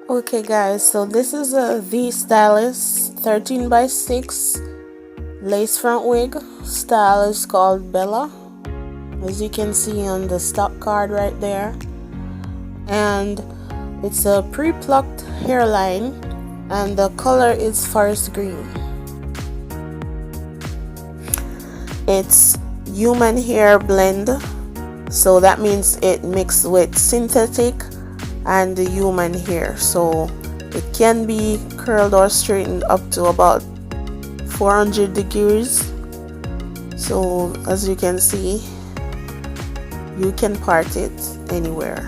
Okay guys, so this is the Stylist 13 by 6 lace front wig. Style is called Bella, as you can see on the stock card right there. And it's a pre-plucked hairline and the color is forest green. It's human hair blend, so that means it mixed with synthetic and the human hair, so it can be curled or straightened up to about 400 degrees. So as you can see, you can part it anywhere.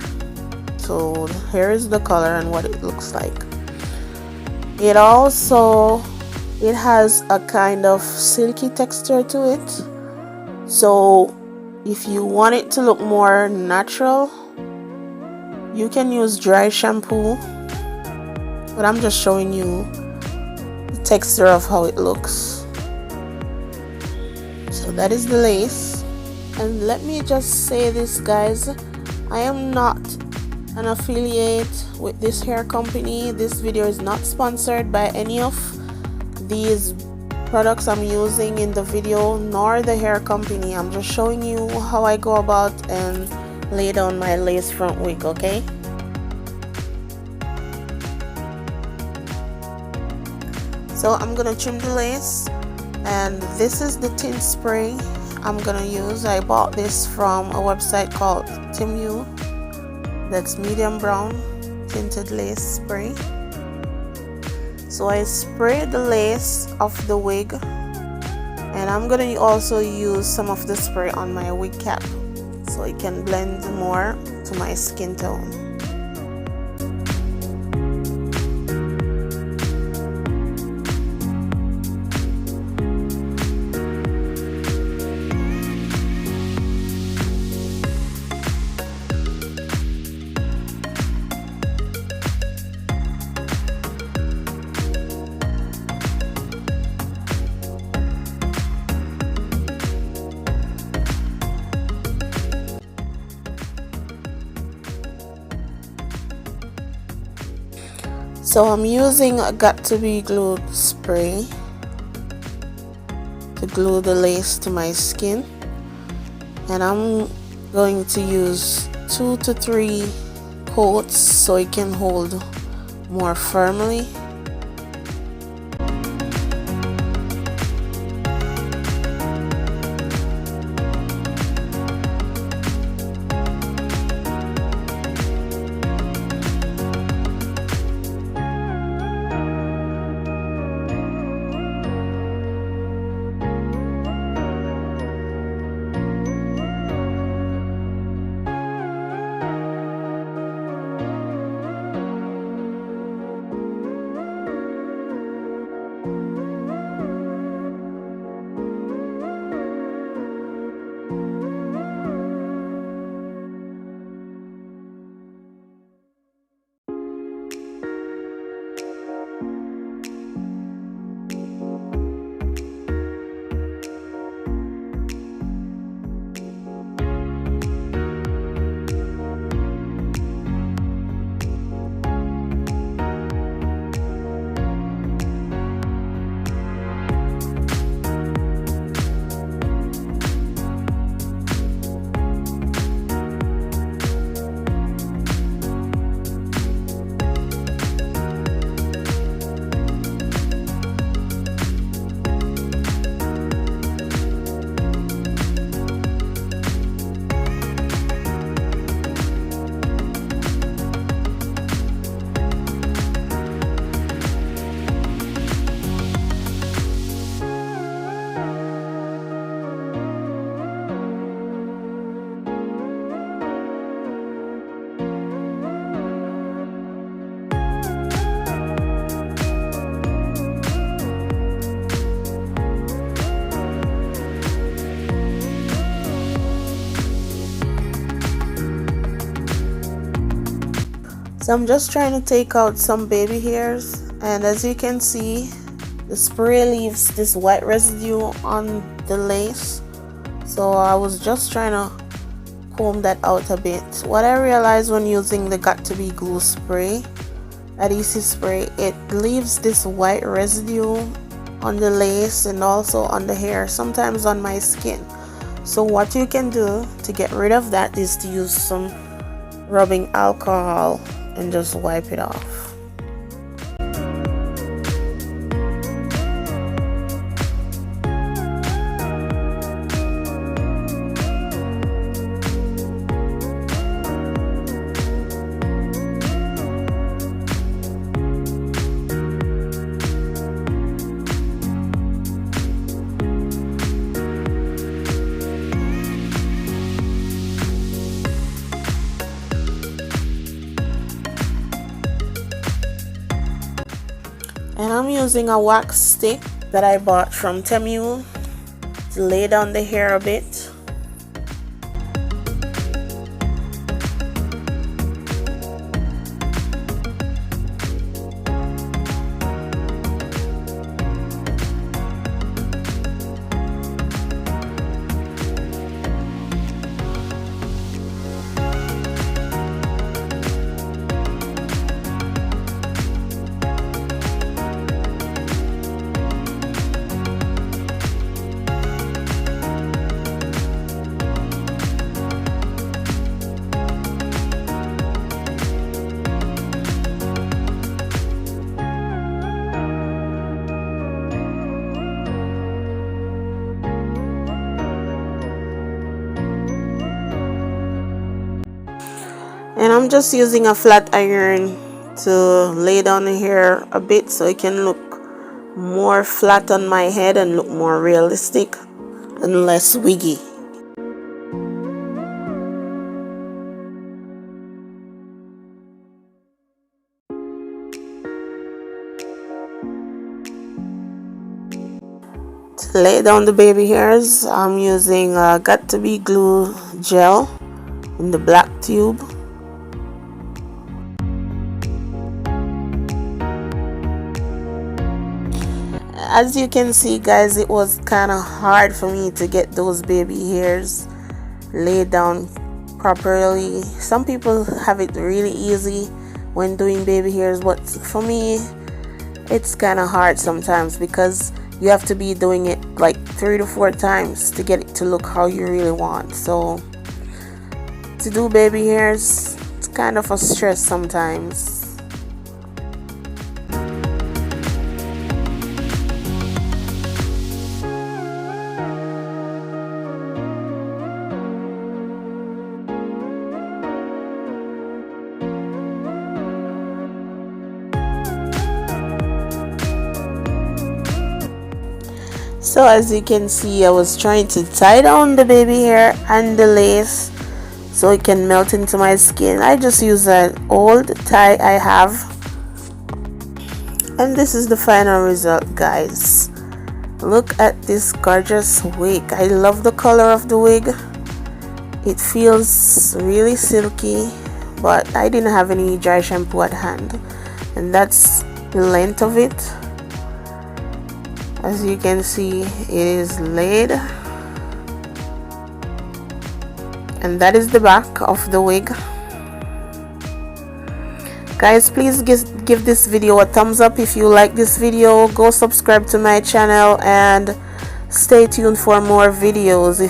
So here is the color and what it looks like. It has a kind of silky texture to it, so if you want it to look more natural, you can use dry shampoo, but I'm just showing you the texture of how it looks. So that is the lace. And let me just say this, guys, I am not an affiliate with this hair company. This video is not sponsored by any of these products I'm using in the video, nor the hair company. I'm just showing you how I go about and lay down my lace front wig, okay? So I'm gonna trim the lace, and this is the tint spray I'm gonna use. I bought this from a website called Timu. That's medium brown tinted lace spray. So I spray the lace off the wig, and I'm gonna also use some of the spray on my wig cap so it can blend more to my skin tone. So I'm using a got to be glued spray to glue the lace to my skin, and I'm going to use 2 to 3 coats so it can hold more firmly. So I'm just trying to take out some baby hairs, and as you can see, the spray leaves this white residue on the lace. So I was just trying to comb that out a bit. What I realized when using the Got to Be glue spray adhesive spray, it leaves this white residue on the lace and also on the hair, sometimes on my skin. So what you can do to get rid of that is to use some rubbing alcohol and just wipe it off. And I'm using a wax stick that I bought from Temu to lay down the hair a bit. And I'm just using a flat iron to lay down the hair a bit so it can look more flat on my head and look more realistic and less wiggy. To lay down the baby hairs, I'm using Got To Be Glue gel in the black tube. As you can see, guys, it was kind of hard for me to get those baby hairs laid down properly. Some people have it really easy when doing baby hairs, but for me it's kind of hard sometimes because you have to be doing it like 3 to 4 times to get it to look how you really want. So to do baby hairs, it's kind of a stress sometimes. So as you can see, I was trying to tie down the baby hair and the lace so it can melt into my skin. I just use an old tie I have, and this is the final result, guys. Look at this gorgeous wig. I love the color of the wig. It feels really silky, but I didn't have any dry shampoo at hand, and that's the length of it. As you can see, it is laid, and that is the back of the wig. Guys, please give this video a thumbs up if you like this video. Go subscribe to my channel and stay tuned for more videos.